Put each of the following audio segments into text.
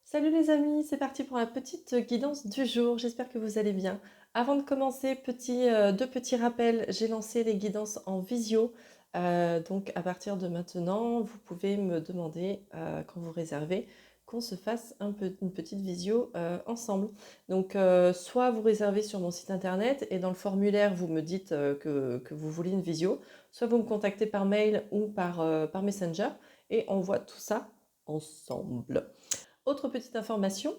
Salut les amis, c'est parti pour la petite guidance du jour. J'espère que vous allez bien. Avant de commencer, deux petits rappels. J'ai lancé les guidances en visio. Donc à partir de maintenant, vous pouvez me demander quand vous réservez qu'on se fasse une petite visio ensemble. Donc soit vous réservez sur mon site internet et dans le formulaire, vous me dites que vous voulez une visio, soit vous me contactez par mail ou par Messenger et on voit tout ça ensemble. Autre petite information,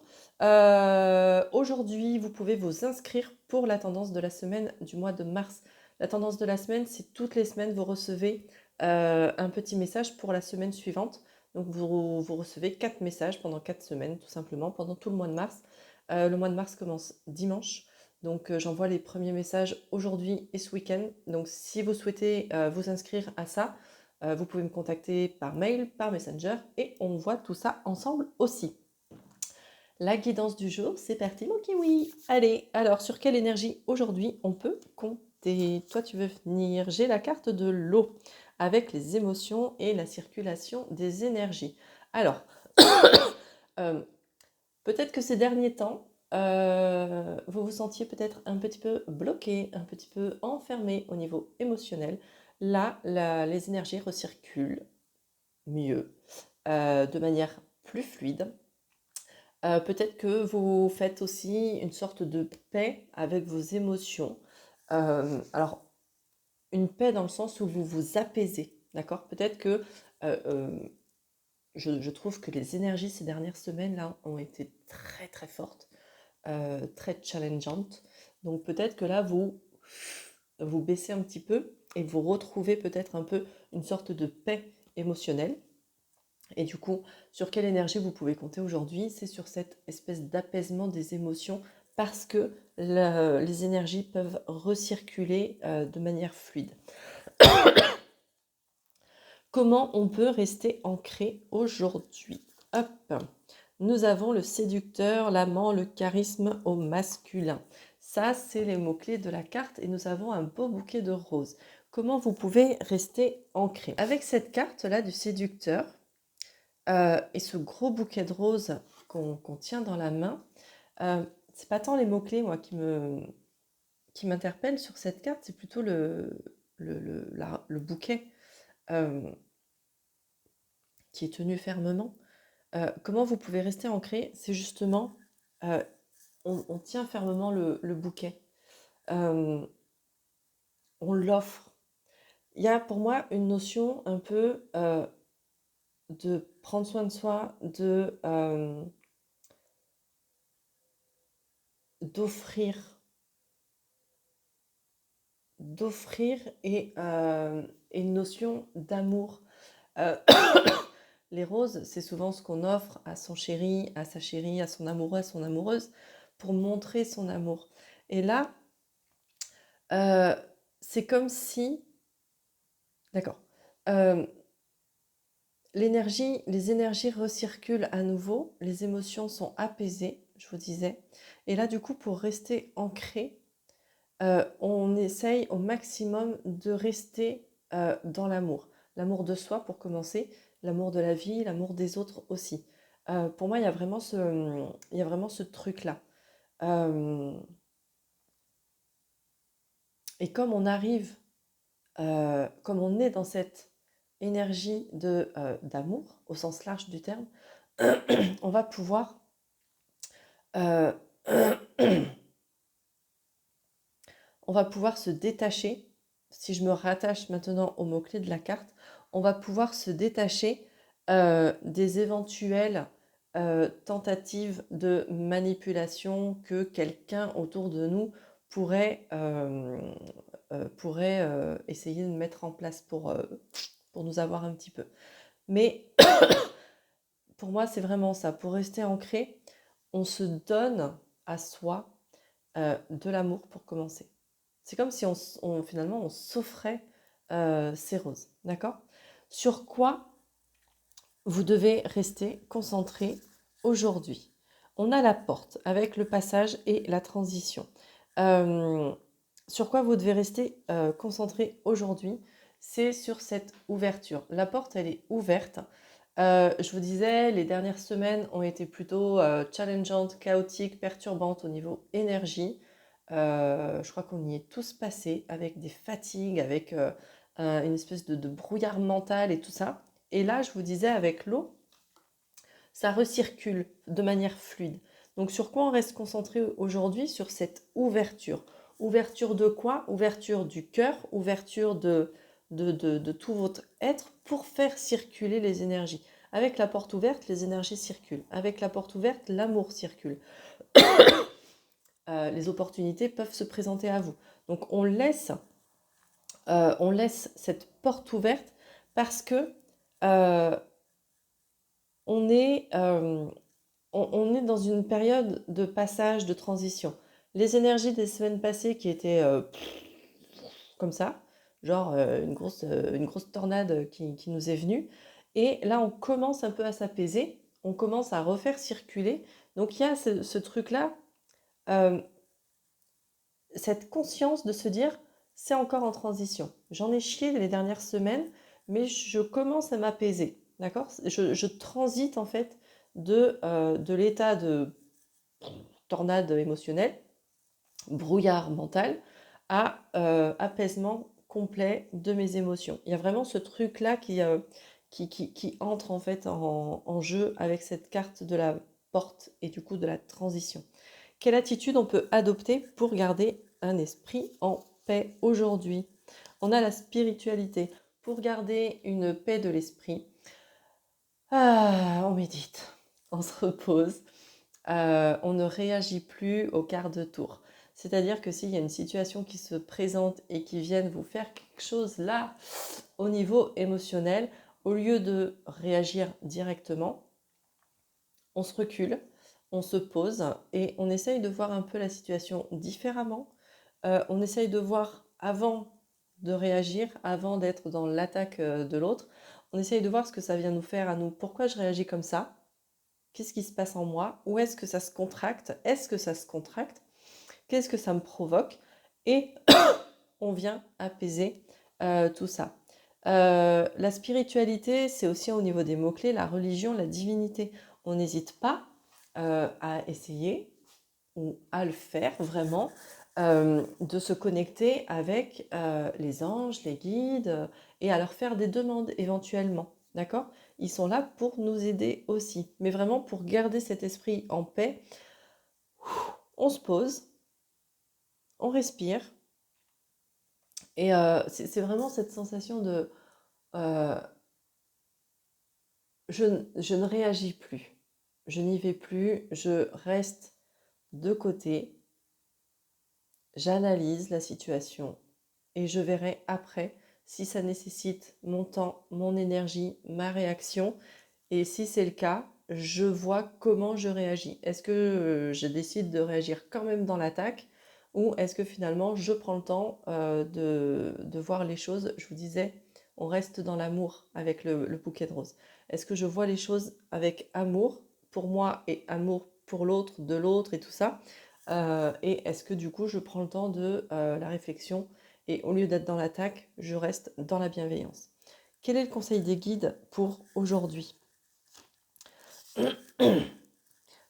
aujourd'hui, vous pouvez vous inscrire pour la tendance de la semaine du mois de mars. La tendance de la semaine, c'est toutes les semaines, vous recevez un petit message pour la semaine suivante. Donc, vous recevez 4 messages pendant 4 semaines, tout simplement, pendant tout le mois de mars. Le mois de mars commence dimanche. Donc, j'envoie les premiers messages aujourd'hui et ce week-end. Donc, si vous souhaitez vous inscrire à ça, vous pouvez me contacter par mail, par Messenger et on voit tout ça ensemble aussi. La guidance du jour, c'est parti mon kiwi. Allez, alors sur quelle énergie aujourd'hui on peut compter? Toi tu veux venir? J'ai la carte de l'eau avec les émotions et la circulation des énergies. Alors, euh, peut-être que ces derniers temps, vous vous sentiez peut-être un petit peu bloqué, un petit peu enfermé au niveau émotionnel. Là, les énergies recirculent mieux, de manière plus fluide. Peut-être que vous faites aussi une sorte de paix avec vos émotions. Alors, une paix dans le sens où vous vous apaisez, d'accord? Peut-être que je trouve que les énergies ces dernières semaines-là ont été très très fortes, très challengeantes. Donc peut-être que là, vous baissez un petit peu et vous retrouvez peut-être un peu une sorte de paix émotionnelle. Et du coup, sur quelle énergie vous pouvez compter aujourd'hui? C'est sur cette espèce d'apaisement des émotions parce que les énergies peuvent recirculer de manière fluide. Comment on peut rester ancré aujourd'hui? Hop. Nous avons le séducteur, l'amant, le charisme au masculin. Ça, c'est les mots-clés de la carte et nous avons un beau bouquet de roses. Comment vous pouvez rester ancré? Avec cette carte-là du séducteur, et ce gros bouquet de roses qu'on tient dans la main, c'est pas tant les mots-clés moi qui m'interpellent sur cette carte, c'est plutôt le bouquet qui est tenu fermement. Comment vous pouvez rester ancré? C'est justement, on tient fermement le bouquet, on l'offre. Il y a pour moi une notion un peu de prendre soin de soi, d'offrir et une notion d'amour. Euh, les roses, c'est souvent ce qu'on offre à son chéri, à sa chérie, à son amoureux, à son amoureuse, pour montrer son amour. Et là, euh, c'est comme si... D'accord. Euh, les énergies recirculent à nouveau, les émotions sont apaisées, je vous disais. Et là, du coup, pour rester ancré, on essaye au maximum de rester dans l'amour. L'amour de soi pour commencer, l'amour de la vie, l'amour des autres aussi. Pour moi, il y a vraiment ce truc-là. Euh, et comme on arrive, comme on est dans cette énergie d'amour, au sens large du terme, on va pouvoir euh, on va pouvoir se détacher. Si je me rattache maintenant au mot-clé de la carte, on va pouvoir se détacher des éventuelles tentatives de manipulation que quelqu'un autour de nous pourrait essayer de mettre en place pour nous avoir un petit peu. Mais pour moi, c'est vraiment ça. Pour rester ancré, on se donne à soi de l'amour pour commencer. C'est comme si finalement on s'offrait ces roses, d'accord? Sur quoi vous devez rester concentré aujourd'hui? On a la porte avec le passage et la transition. Euh, sur quoi vous devez rester concentré aujourd'hui? C'est sur cette ouverture. La porte, elle est ouverte. Je vous disais, les dernières semaines ont été plutôt challengeantes, chaotiques, perturbantes au niveau énergie. Je crois qu'on y est tous passés avec des fatigues, avec une espèce de brouillard mental et tout ça. Et là, je vous disais, avec l'eau, ça recircule de manière fluide. Donc sur quoi on reste concentré aujourd'hui? Sur cette ouverture. Ouverture de quoi? Ouverture du cœur, ouverture de tout votre être pour faire circuler les énergies. Avec la porte ouverte, les énergies circulent. Avec la porte ouverte, l'amour circule. Les opportunités peuvent se présenter à vous. Donc on laisse cette porte ouverte parce que euh, on est, on est dans une période de passage, de transition. Les énergies des semaines passées qui étaient comme ça, genre une grosse tornade qui nous est venue, et là on commence un peu à s'apaiser, on commence à refaire circuler. Donc il y a ce truc-là, euh, cette conscience de se dire, c'est encore en transition. J'en ai chié les dernières semaines, mais je commence à m'apaiser, d'accord? Je transite en fait de l'état de tornade émotionnelle, brouillard mental, à apaisement complet de mes émotions. Il y a vraiment ce truc-là qui entre en fait en jeu avec cette carte de la porte et du coup de la transition. Quelle attitude on peut adopter pour garder un esprit en paix aujourd'hui? On a la spiritualité. Pour garder une paix de l'esprit, on médite, on se repose, on ne réagit plus au quart de tour. C'est-à-dire que s'il y a une situation qui se présente et qui vienne vous faire quelque chose là, au niveau émotionnel, au lieu de réagir directement, on se recule, on se pose et on essaye de voir un peu la situation différemment. On essaye de voir avant de réagir, avant d'être dans l'attaque de l'autre. On essaye de voir ce que ça vient nous faire à nous. Pourquoi je réagis comme ça? Qu'est-ce qui se passe en moi? Où est-ce que ça se contracte? Est-ce que ça se contracte? Qu'est-ce que ça me provoque? Et on vient apaiser tout ça. La spiritualité, c'est aussi au niveau des mots-clés, la religion, la divinité. On n'hésite pas à essayer ou à le faire vraiment, de se connecter avec les anges, les guides, et à leur faire des demandes éventuellement. D'accord? Ils sont là pour nous aider aussi. Mais vraiment pour garder cet esprit en paix, on se pose, on respire. Et c'est vraiment cette sensation de euh, je ne réagis plus, je n'y vais plus, je reste de côté, j'analyse la situation et je verrai après si ça nécessite mon temps, mon énergie, ma réaction. Et si c'est le cas, je vois comment je réagis. Est-ce que je décide de réagir quand même dans l'attaque ou est-ce que finalement je prends le temps de voir les choses? Je vous disais, on reste dans l'amour avec le bouquet de roses. Est-ce que je vois les choses avec amour pour moi et amour pour l'autre, de l'autre et tout ça? Et est-ce que du coup je prends le temps de la réflexion et au lieu d'être dans l'attaque, je reste dans la bienveillance? Quel est le conseil des guides pour aujourd'hui?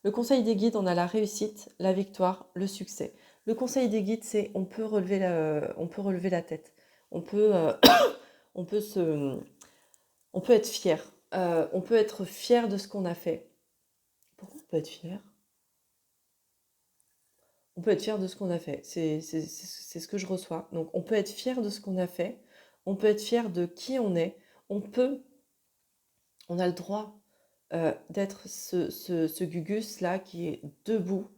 Le conseil des guides, on a la réussite, la victoire, le succès. Le conseil des guides, c'est on peut relever la tête. On peut, on peut, se, on peut être fier. On peut être fier de ce qu'on a fait. Pourquoi on peut être fier? On peut être fier de ce qu'on a fait. C'est ce que je reçois. Donc on peut être fier de ce qu'on a fait. On peut être fier de qui on est. On a le droit d'être ce Gugus là qui est debout,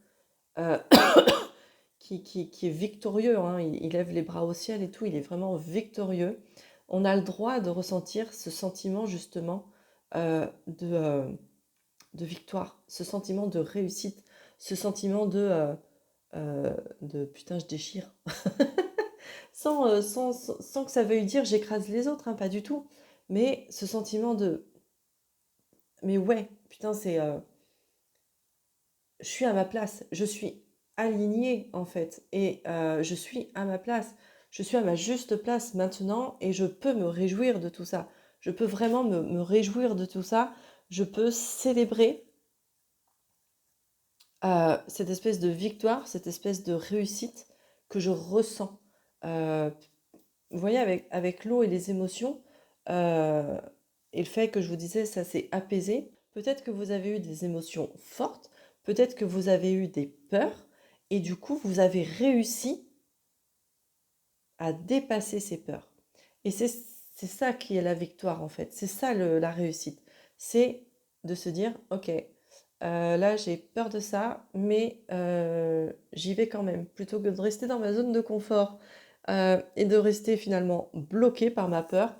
euh, qui est victorieux, hein. Il lève les bras au ciel et tout, il est vraiment victorieux. On a le droit de ressentir ce sentiment justement euh, de, euh, de victoire, ce sentiment de réussite, ce sentiment de putain je déchire. Sans que ça veuille dire j'écrase les autres, hein, pas du tout. Mais ce sentiment de mais ouais, putain je suis à ma place, je suis alignée en fait, et je suis à ma place, je suis à ma juste place maintenant, et je peux me réjouir de tout ça. Je peux vraiment me réjouir de tout ça, je peux célébrer cette espèce de victoire, cette espèce de réussite que je ressens. Euh, Vous voyez, avec l'eau et les émotions, euh, et le fait que je vous disais, ça s'est apaisé, peut-être que vous avez eu des émotions fortes, peut-être que vous avez eu des peurs, et du coup, vous avez réussi à dépasser ces peurs. Et c'est ça qui est la victoire, en fait. C'est ça la réussite. C'est de se dire, ok, là j'ai peur de ça, mais j'y vais quand même, plutôt que de rester dans ma zone de confort et de rester finalement bloqué par ma peur.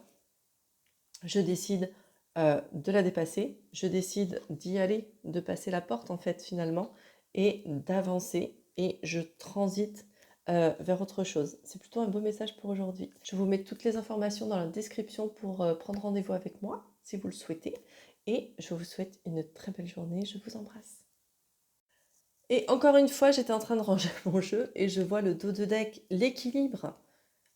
Je décide de la dépasser, je décide d'y aller, de passer la porte en fait finalement, et d'avancer, et je transite vers autre chose. C'est plutôt un beau message pour aujourd'hui. Je vous mets toutes les informations dans la description pour prendre rendez-vous avec moi si vous le souhaitez, et je vous souhaite une très belle journée. Je vous embrasse. Et encore une fois, j'étais en train de ranger mon jeu et je vois le dos de deck, l'équilibre,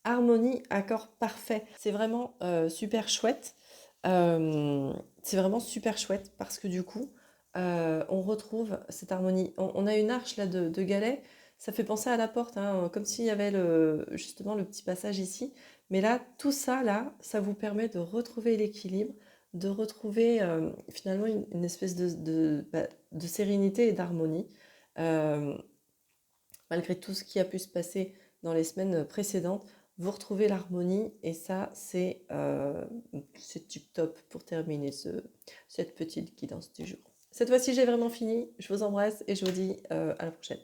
harmonie, accord parfait. C'est vraiment super chouette. C'est vraiment super chouette parce que du coup, on retrouve cette harmonie. On a une arche là de galets, ça fait penser à la porte, hein, comme s'il y avait justement le petit passage ici. Mais là, tout ça, là, ça vous permet de retrouver l'équilibre, de retrouver finalement une espèce de sérénité et d'harmonie. Euh, Malgré tout ce qui a pu se passer dans les semaines précédentes, vous retrouvez l'harmonie et ça, c'est tip top pour terminer cette petite guidance du jour. Cette fois-ci, j'ai vraiment fini. Je vous embrasse et je vous dis à la prochaine.